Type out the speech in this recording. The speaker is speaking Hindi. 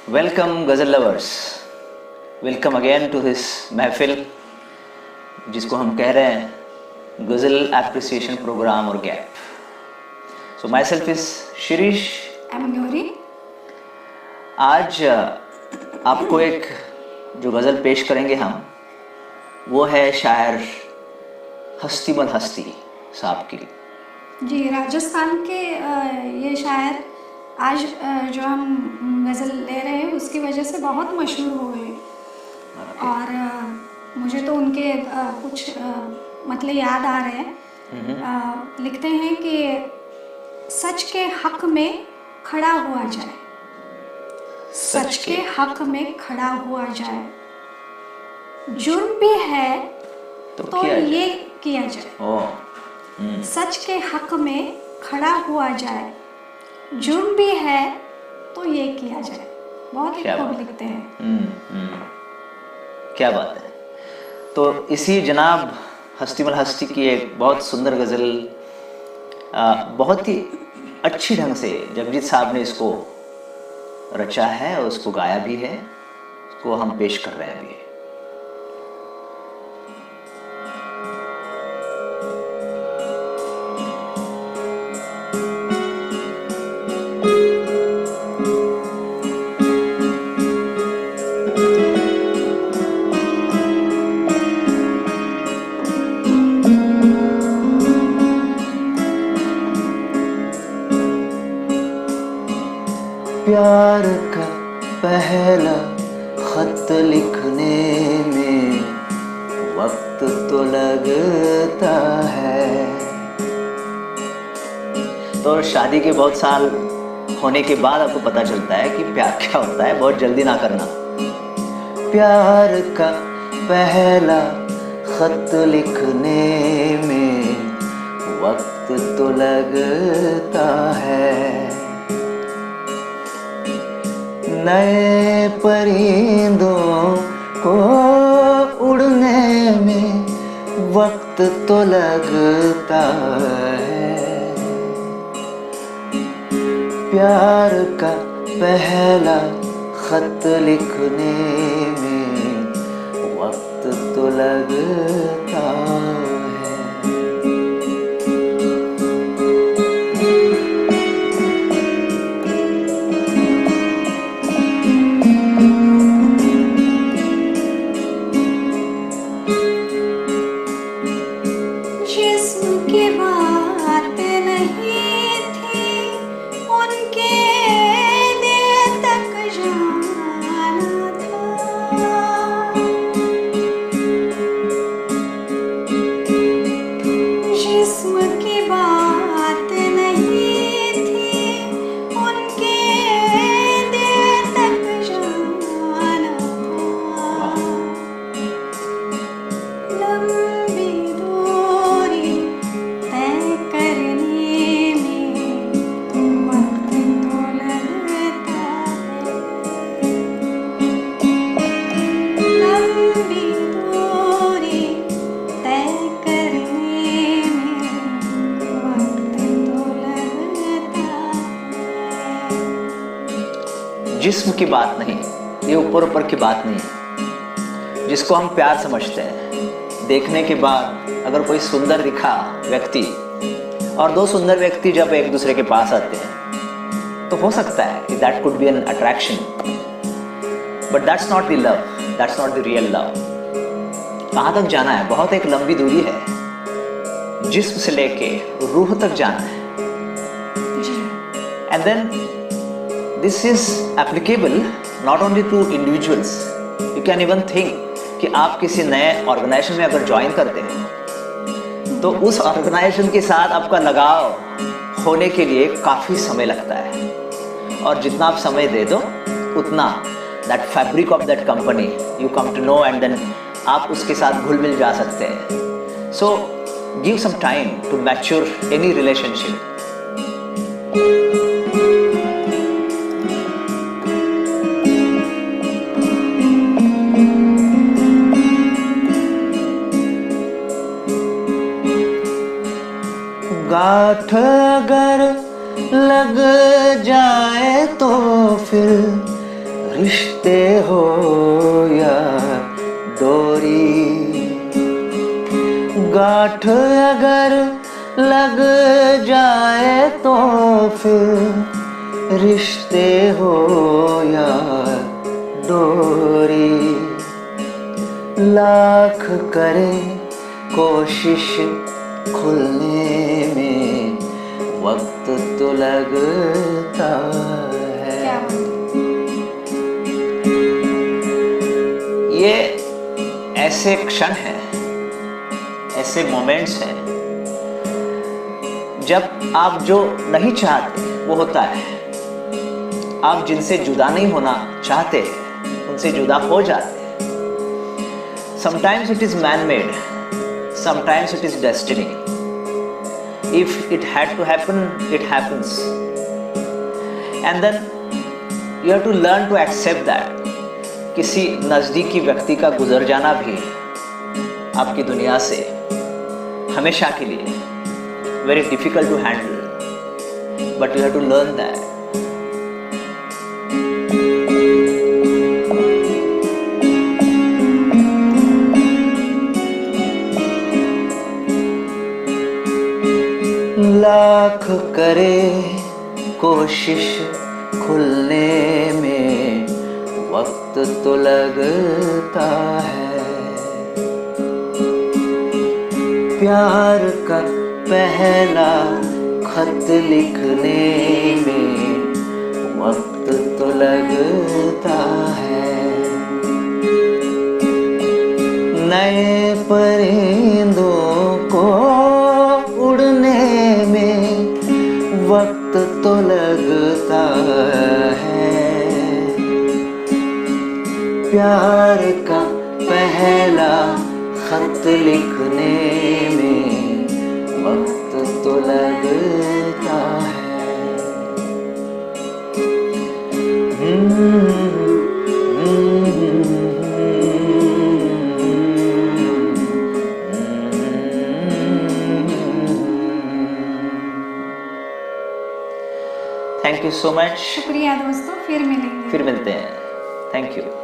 Welcome ghazal lovers, welcome again to this mehfil जिसको हम कह रहे हैं गज़ल एप्रिसिएशन प्रोग्राम और gap. So myself is Shirish. आज आपको एक जो गज़ल पेश करेंगे हम, वो है शायर हस्ती मल हस्ती साहब की। जी, राजस्थान के ये शायर आज जो हम गज़ल ले रहे हैं उसकी वजह से बहुत मशहूर हुए और मुझे तो उनके कुछ मतलब याद आ रहे हैं। लिखते हैं कि सच के हक में खड़ा हुआ जाए, सच के हक में खड़ा हुआ जाए, जुर्म भी है तो ये किया जाए। सच के हक में खड़ा हुआ जाए, जुर्म भी है तो ये किया जाए। बहुत ही खूब लिखते हैं। क्या बात है। तो इसी जनाब हस्ती मल हस्ती की एक बहुत सुंदर गज़ल बहुत ही अच्छी ढंग से जगजीत साहब ने इसको रचा है और उसको गाया भी है, उसको हम पेश कर रहे हैं अभी। प्यार का पहला खत लिखने में वक्त तो लगता है। तो शादी के बहुत साल होने के बाद आपको पता चलता है कि प्यार क्या होता है। बहुत जल्दी ना करना। प्यार का पहला खत लिखने में वक्त तो लगता है। नए परिंदों को उड़ने में वक्त तो लगता है। प्यार का पहला खत लिखने में वक्त तो लगता है। जिस्म की बात नहीं, ये ऊपर ऊपर की बात नहीं। जिसको हम प्यार समझते हैं, देखने के बाद अगर कोई सुंदर दिखा व्यक्ति और दो सुंदर व्यक्ति जब एक दूसरे के पास आते हैं तो हो सकता है कि that could be N attraction, but that's not the love, that's not the real love. कहाँ तक जाना है? बहुत एक लंबी दूरी है। जिस्म से लेके रूह तक जाना है। And then this is applicable not only to individuals. You can even think कि आप किसी नए ऑर्गेनाइजेशन में अगर ज्वाइन करते हैं तो उस ऑर्गेनाइजेशन के साथ आपका लगाव होने के लिए काफ़ी समय लगता है, और जितना आप समय दे दो उतना that fabric of that company you come to know, and then आप उसके साथ घुल मिल जा सकते हैं। So give some time to mature any relationship. गांठ अगर लग जाए तो फिर रिश्ते हो या डोरी, गांठ अगर लग जाए तो फिर रिश्ते हो या डोरी। लाख करे कोशिश खुलने में, वक्त तो लगता है। क्या बात है। ये ऐसे क्षण हैं, ऐसे मोमेंट्स हैं जब आप जो नहीं चाहते वो होता है। आप जिनसे जुदा नहीं होना चाहते उनसे जुदा हो जाते हैं। Sometimes it is man-made, sometimes it is destiny. If it had to happen, it happens. And then you have to learn to accept that. किसी नज़दीकी व्यक्ति का गुजर जाना भी आपकी दुनिया से हमेशा के लिए very difficult to handle, but you have to learn that. Lakh करे कोशिश खुलने में, वक्त तो लगता है। प्यार का पहला खत लिखने में, वक्त तो लगता है। नए परिंदों को उड़ने में, वक्त तो लगता है। प्यार का पहला खत लिखने में, वक्त तो लगता है। Thank you so much. शुक्रिया दोस्तों, फिर मिलेंगे। फिर मिलते हैं। Thank you.